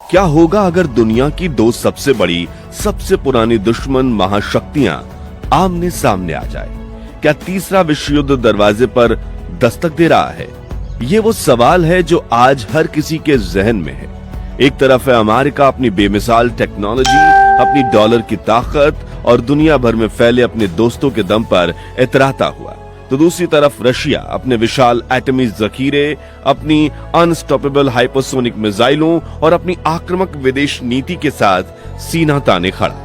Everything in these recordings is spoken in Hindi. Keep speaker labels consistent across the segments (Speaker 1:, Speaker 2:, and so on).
Speaker 1: क्या होगा अगर दुनिया की दो सबसे बड़ी, सबसे पुरानी दुश्मन महाशक्तियां आमने सामने आ जाए? क्या तीसरा विश्व युद्ध दरवाजे पर दस्तक दे रहा है? ये वो सवाल है जो आज हर किसी के जहन में है। एक तरफ है अमेरिका अपनी बेमिसाल टेक्नोलॉजी, अपनी डॉलर की ताकत और दुनिया भर में फैले अपने दोस्तों के दम पर इतराता हुआ, तो दूसरी तरफ रशिया अपने विशाल एटमी जखीरे, अपनी अनस्टॉपेबल हाइपरसोनिक मिसाइलों और अपनी आक्रामक विदेश नीति के साथ सीना ताने खड़ा।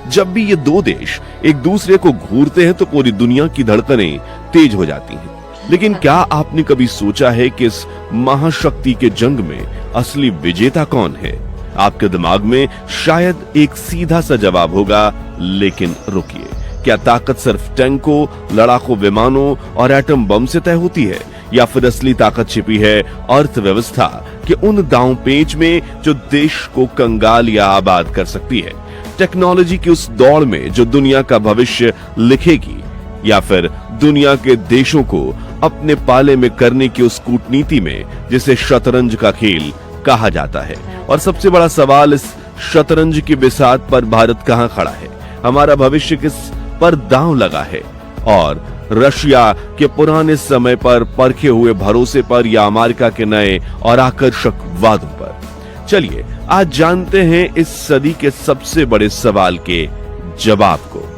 Speaker 1: जब भी ये दो देश एक दूसरे को घूरते हैं तो पूरी दुनिया की धड़कनें तेज हो जाती हैं। लेकिन क्या आपने कभी सोचा है कि इस महाशक्ति के जंग में असली विजेता कौन है? आपके दिमाग में शायद एक सीधा सा जवाब होगा, लेकिन रुकिए, क्या ताकत सिर्फ टैंकों, लड़ाकू विमानों और एटम बम से तय होती है, या फिर असली ताकत छिपी है अर्थव्यवस्था के उन दांव पेच में जो देश को कंगाल या आबाद कर सकती है? टेक्नोलॉजी की उस दौड़ में जो दुनिया का भविष्य लिखेगी, या फिर दुनिया के देशों को अपने पाले में करने की उस कूटनीति में जिसे शतरंज का खेल कहा जाता है? और सबसे बड़ा सवाल, इस शतरंज की बिसात पर भारत कहां खड़ा है? हमारा भविष्य किस पर दांव लगा है? और रशिया के पुराने समय पर परखे हुए भरोसे पर, या अमेरिका के नए और आकर्षक वादों पर? चलिए आज जानते हैं इस सदी के सबसे बड़े सवाल के जवाब को।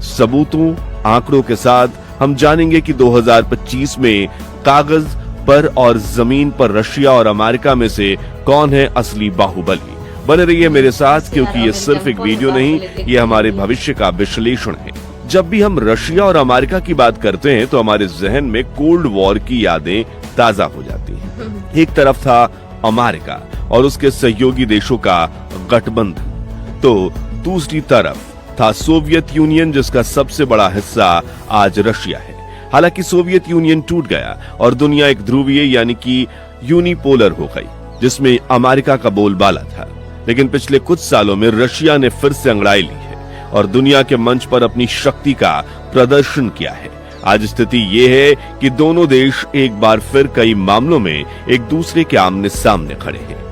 Speaker 1: सबूतों, आंकड़ों के साथ हम जानेंगे कि 2025 में कागज पर और जमीन पर रशिया और अमेरिका में से कौन है असली बाहुबली। बने रहिए मेरे साथ, क्योंकि ये सिर्फ एक वीडियो नहीं, ये हमारे भविष्य का विश्लेषण है। जब भी हम रशिया और अमेरिका की बात करते हैं तो हमारे जहन में कोल्ड वॉर की यादें ताजा हो जाती हैं। एक तरफ था अमेरिका और उसके सहयोगी देशों का गठबंधन, तो दूसरी तरफ था सोवियत यूनियन, जिसका सबसे बड़ा हिस्सा आज रशिया है। हालांकि सोवियत यूनियन टूट गया और दुनिया एक ध्रुवीय यानी कि यूनिपोलर हो गई, जिसमें अमेरिका का बोलबाला था। लेकिन पिछले कुछ सालों में रशिया ने फिर से अंगड़ाई ली है और दुनिया के मंच पर अपनी शक्ति का प्रदर्शन किया है। आज स्थिति ये है कि दोनों देश एक बार फिर कई मामलों में एक दूसरे के आमने सामने खड़े हैं,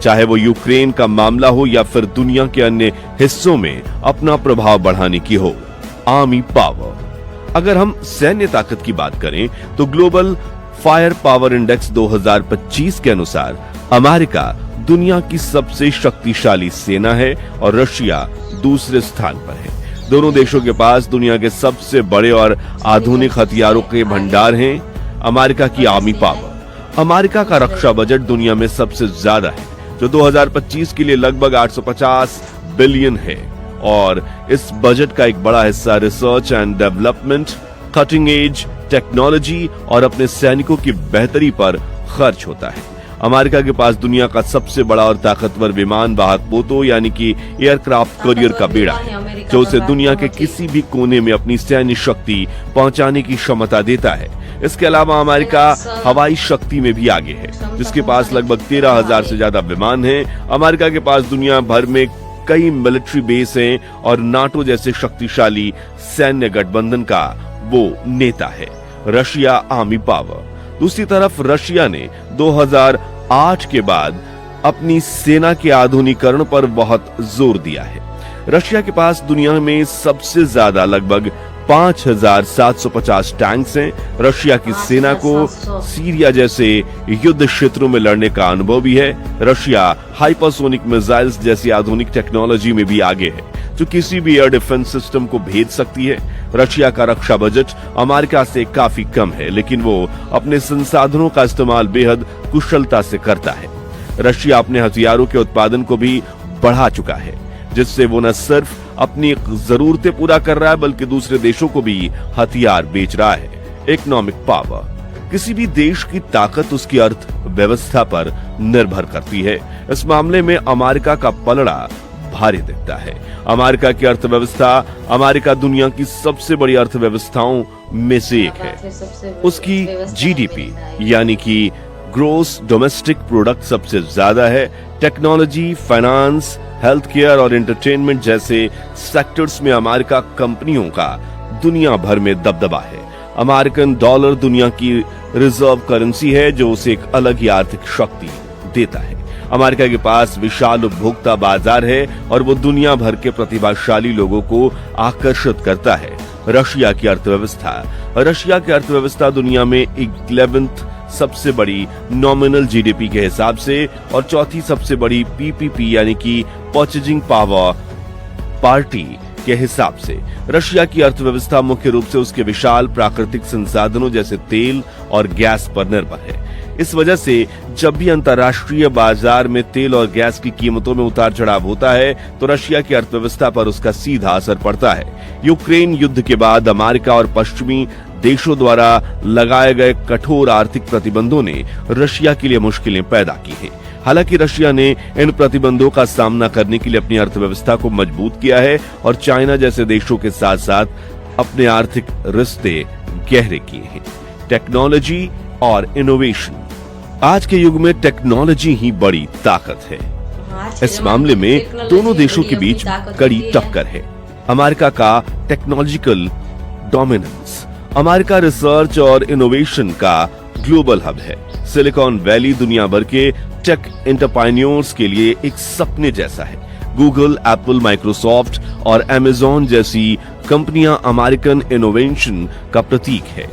Speaker 1: चाहे वो यूक्रेन का मामला हो या फिर दुनिया के अन्य हिस्सों में अपना प्रभाव बढ़ाने की हो। Army power. अगर हम सैन्य ताकत की बात करें तो ग्लोबल फायर पावर इंडेक्स 2025 के अनुसार अमेरिका दुनिया की सबसे शक्तिशाली सेना है और रशिया दूसरे स्थान पर है। दोनों देशों के पास दुनिया के सबसे बड़े और आधुनिक हथियारों के भंडार हैं। अमेरिका की आर्मी पावर। अमेरिका का रक्षा बजट दुनिया में सबसे ज्यादा है, जो 2025 के लिए लगभग 850 बिलियन है, और इस बजट का एक बड़ा हिस्सा research and development, cutting edge technology और अपने सैनिकों की बेहतरी पर खर्च होता है। अमेरिका के पास दुनिया का सबसे बड़ा और ताकतवर विमान वाहक पोतों यानी कि एयरक्राफ्ट करियर का बेड़ा है, जो उसे दुनिया के किसी भी कोने में अपनी सैन्य शक्ति पहुंचाने की क्षमता देता है। इसके अलावा अमेरिका हवाई शक्ति में भी आगे है, जिसके पास लगभग 13,000 से ज्यादा विमान हैं। अमेरिका के पास दुनिया भर में कई मिलिट्री बेस हैं और नाटो जैसे शक्तिशाली सैन्य गठबंधन का वो नेता है। Russia army power. दूसरी तरफ रशिया ने 2008 के बाद अपनी सेना के आधुनिकीकरण पर बहुत जोर दिया है। रशिया के पास दुनिया में सबसे ज्यादा लगभग 5,750 टैंक्स हैं। रशिया की सेना को सीरिया जैसे युद्ध क्षेत्रों में लड़ने का अनुभव भी है। रशिया हाइपरसोनिक मिसाइल्स जैसी आधुनिक टेक्नोलॉजी में भी आगे है, जो किसी भी एयर डिफेंस सिस्टम को भेद सकती है। रशिया का रक्षा बजट अमेरिका से काफी कम है, लेकिन वो अपने संसाधनों का इस्तेमाल बेहद कुशलता से करता है। रशिया अपने हथियारों के उत्पादन को भी बढ़ा चुका है, जिससे वो न सिर्फ अपनी जरूरतें पूरा कर रहा है, बल्कि दूसरे देशों को भी हथियार बेच रहा है। Economic power. किसी भी देश की ताकत उसकी अर्थव्यवस्था पर निर्भर करती है। इस मामले में अमेरिका का पलड़ा भारी दिखता है। अमेरिका की अर्थव्यवस्था, अमेरिका दुनिया की सबसे बड़ी अर्थव्यवस्थाओं में से एक है। उसकी जीडीपी यानी कि ग्रोस डोमेस्टिक प्रोडक्ट सबसे ज्यादा है। टेक्नोलॉजी, फाइनेंस, हेल्थ केयर और एंटरटेनमेंट जैसे सेक्टर्स में अमेरिका कंपनियों का दुनिया भर में दबदबा है। अमेरिकन डॉलर दुनिया की रिजर्व करेंसी है, जो उसे एक अलग ही आर्थिक शक्ति देता है। अमेरिका के पास विशाल उपभोक्ता बाजार है और वो दुनिया भर के प्रतिभाशाली लोगों को आकर्षित करता है। रशिया की अर्थव्यवस्था दुनिया में 11th सबसे बड़ी नॉमिनल जीडीपी के हिसाब से और चौथी सबसे बड़ी पीपीपी यानी कि परचेजिंग पावर पार्टी के हिसाब से। रशिया की अर्थव्यवस्था मुख्य रूप से उसके विशाल प्राकृतिक संसाधनों जैसे तेल और गैस पर निर्भर है। इस वजह से जब भी अंतर्राष्ट्रीय बाजार में तेल और गैस की कीमतों में उतार चढ़ाव होता है तो रशिया की अर्थव्यवस्था पर उसका सीधा असर पड़ता है। यूक्रेन युद्ध के बाद अमेरिका और पश्चिमी देशों द्वारा लगाए गए कठोर आर्थिक प्रतिबंधों ने रशिया के लिए मुश्किलें पैदा की हैं। हालांकि रशिया ने इन प्रतिबंधों का सामना करने के लिए अपनी अर्थव्यवस्था को मजबूत किया है और चाइना जैसे देशों के साथ साथ अपने आर्थिक रिश्ते गहरे किए हैं। टेक्नोलॉजी और इनोवेशन। आज के युग में टेक्नोलॉजी ही बड़ी ताकत है। इस मामले में दोनों देशों के बीच कड़ी टक्कर है। अमेरिका का टेक्नोलॉजिकल डोमिनेंस। अमेरिका रिसर्च और इनोवेशन का ग्लोबल हब है। सिलिकॉन वैली दुनिया भर के टेक एंटरप्रेन्योर्स के लिए एक सपने जैसा है। गूगल, एप्पल, माइक्रोसॉफ्ट और अमेज़न जैसी कंपनियां अमेरिकन इनोवेशन का प्रतीक है।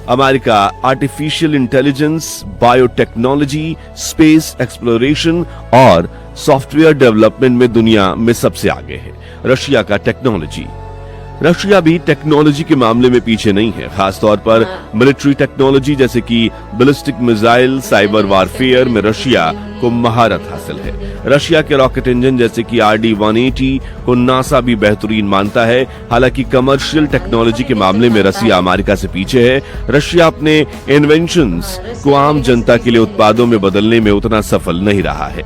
Speaker 1: America artificial intelligence, biotechnology, space exploration और सॉफ्टवेयर डेवलपमेंट में दुनिया में सबसे आगे है। रशिया का टेक्नोलॉजी। रशिया भी टेक्नोलॉजी के मामले में पीछे नहीं है, खासतौर पर मिलिट्री टेक्नोलॉजी जैसे कि बैलिस्टिक मिसाइल, साइबर वारफेयर में रशिया को महारत हासिल है। रशिया के रॉकेट इंजन जैसे कि RD-180 को नासा भी बेहतरीन मानता है। हालांकि कमर्शियल टेक्नोलॉजी के मामले में रशिया अमेरिका से पीछे है। रशिया अपने इन्वेंशंस को आम जनता के लिए उत्पादों में बदलने में उतना सफल नहीं रहा है।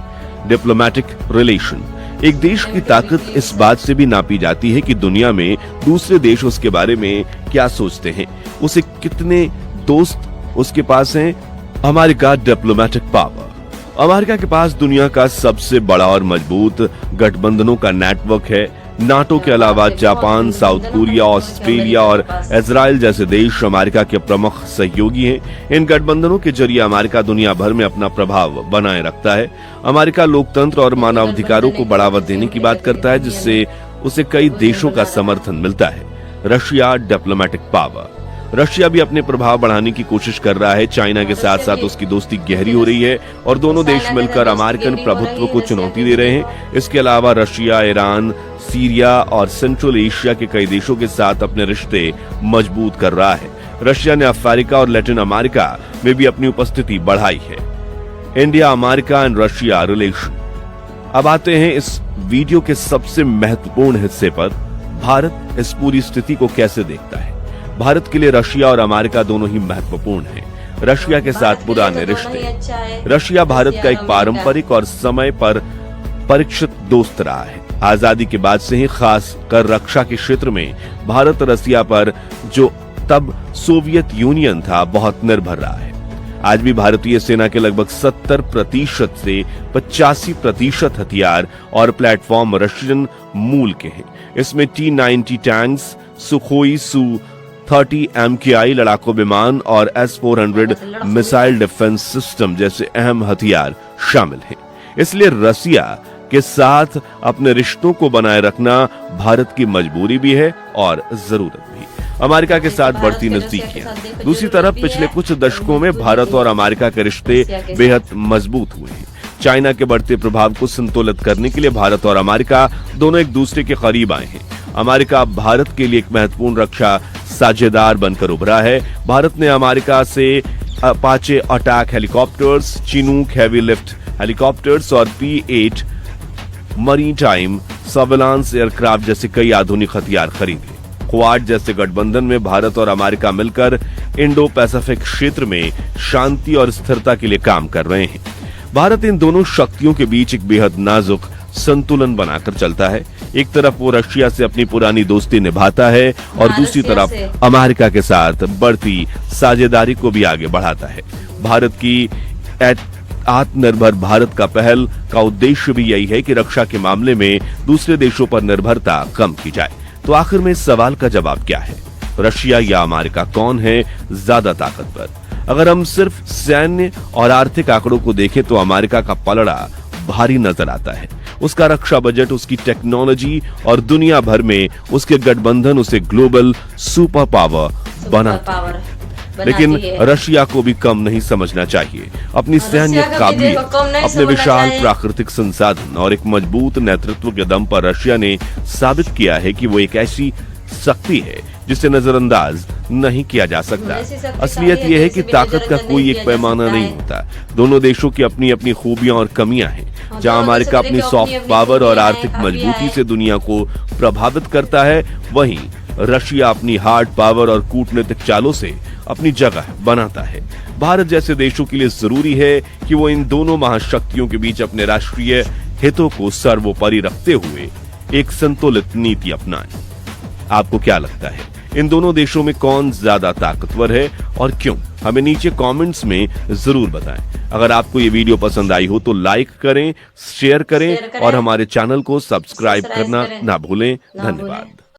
Speaker 1: Diplomatic relation. एक देश की ताकत इस बात से भी नापी जाती है कि दुनिया में दूसरे देश उसके बारे में क्या सोचते हैं, उसे कितने दोस्त उसके पास हैं। America diplomatic power. अमेरिका के पास दुनिया का सबसे बड़ा और मजबूत गठबंधनों का नेटवर्क है। नाटो के अलावा जापान, साउथ कोरिया, ऑस्ट्रेलिया और इजराइल जैसे देश अमेरिका के प्रमुख सहयोगी हैं। इन गठबंधनों के जरिए अमेरिका दुनिया भर में अपना प्रभाव बनाए रखता है। अमेरिका लोकतंत्र और मानवाधिकारों को बढ़ावा देने की बात करता है, जिससे उसे कई देशों का समर्थन मिलता है। Russia diplomatic power. रशिया भी अपने प्रभाव बढ़ाने की कोशिश कर रहा है। चाइना के साथ साथ उसकी दोस्ती गहरी हो रही है और दोनों देश मिलकर अमेरिकन प्रभुत्व को चुनौती दे रहे हैं। इसके अलावा रशिया ईरान, सीरिया और सेंट्रल एशिया के कई देशों के साथ अपने रिश्ते मजबूत कर रहा है। रशिया ने अफ्रीका और लैटिन अमेरिका में भी अपनी उपस्थिति बढ़ाई है। India, America and Russia relation. अब आते हैं इस वीडियो के सबसे महत्वपूर्ण हिस्से पर। भारत इस पूरी स्थिति को कैसे देखता है। भारत के लिए रशिया और अमेरिका दोनों ही महत्वपूर्ण हैं। रशिया के साथ पुराने रिश्ते। रशिया भारत का एक पारंपरिक और समय पर परीक्षित दोस्त रहा है। आजादी के बाद से ही खास कर रक्षा के क्षेत्र में भारत रशिया पर, जो तब सोवियत यूनियन था, बहुत निर्भर रहा है। आज भी भारतीय सेना के लगभग 70% से 85% हथियार और प्लेटफॉर्म रशियन मूल के हैं। इसमें T-90 tanks, Sukhoi Su-30 MKI लड़ाकू विमान और S-400 मिसाइल डिफेंस सिस्टम जैसे अहम हथियार शामिल हैं। इसलिए रशिया के साथ अपने रिश्तों को बनाए रखना भारत की मजबूरी भी है और जरूरत भी। अमेरिका के साथ बढ़ती नजदीकियां। दूसरी तरफ पिछले कुछ दशकों में भारत और अमेरिका के रिश्ते बेहद मजबूत हुए हैं। चाइना के बढ़ते प्रभाव को संतुलित करने के लिए भारत और अमेरिका दोनों एक दूसरे के करीब आए हैं। अमेरिका भारत के लिए एक महत्वपूर्ण रक्षा साझेदार बनकर उभरा है। भारत ने अमेरिका से Apache attack helicopters, Chinook heavy lift helicopters और P-8 मरीटाइम सर्विलांस एयरक्राफ्ट जैसे कई आधुनिक हथियार खरीदे। क्वाड जैसे गठबंधन में भारत और अमेरिका मिलकर इंडो पैसिफिक क्षेत्र में शांति और स्थिरता के लिए काम कर रहे हैं। भारत इन दोनों शक्तियों के बीच एक बेहद नाजुक संतुलन बनाकर चलता है। एक तरफ वो रशिया से अपनी पुरानी दोस्ती निभाता है और दूसरी तरफ अमेरिका के साथ बढ़ती साझेदारी को भी आगे बढ़ाता है। भारत की आत्मनिर्भर भारत का पहल का उद्देश्य भी यही है कि रक्षा के मामले में दूसरे देशों पर निर्भरता कम की जाए। तो आखिर में इस सवाल का जवाब क्या है? रशिया या अमेरिका, कौन है ज्यादा ताकतवर? अगर हम सिर्फ सैन्य और आर्थिक आंकड़ों को देखें तो अमेरिका का पलड़ा भारी नजर आता है। उसका रक्षा बजट, उसकी टेक्नोलॉजी और दुनिया भर में उसके गठबंधन उसे ग्लोबल सुपर पावर बनाते हैं। लेकिन रशिया को भी कम नहीं समझना चाहिए। अपनी सैन्य काबिलियत, अपने विशाल प्राकृतिक संसाधन और एक मजबूत नेतृत्व के दम पर रशिया ने साबित किया है कि वो एक ऐसी शक्ति है जिसे नजरअंदाज नहीं किया जा सकता। असलियत यह है कि ताकत का कोई एक पैमाना नहीं होता। दोनों देशों की अपनी अपनी खूबियां और कमियां हैं। जहां अमेरिका अपनी सॉफ्ट पावर और आर्थिक मजबूती से दुनिया को प्रभावित करता है, वहीं रशिया अपनी हार्ड पावर और कूटनीतिक चालों से अपनी जगह बनाता है। भारत जैसे देशों के लिए जरूरी है कि वो इन दोनों महाशक्तियों के बीच अपने राष्ट्रीय हितों को सर्वोपरि रखते हुए एक संतुलित नीति अपनाएं। आपको क्या लगता है, इन दोनों देशों में कौन ज्यादा ताकतवर है और क्यों? हमें नीचे कमेंट्स में जरूर बताएं। अगर आपको ये वीडियो पसंद आई हो तो लाइक करें, शेयर करें और हमारे चैनल को सब्सक्राइब करना ना भूलें। धन्यवाद।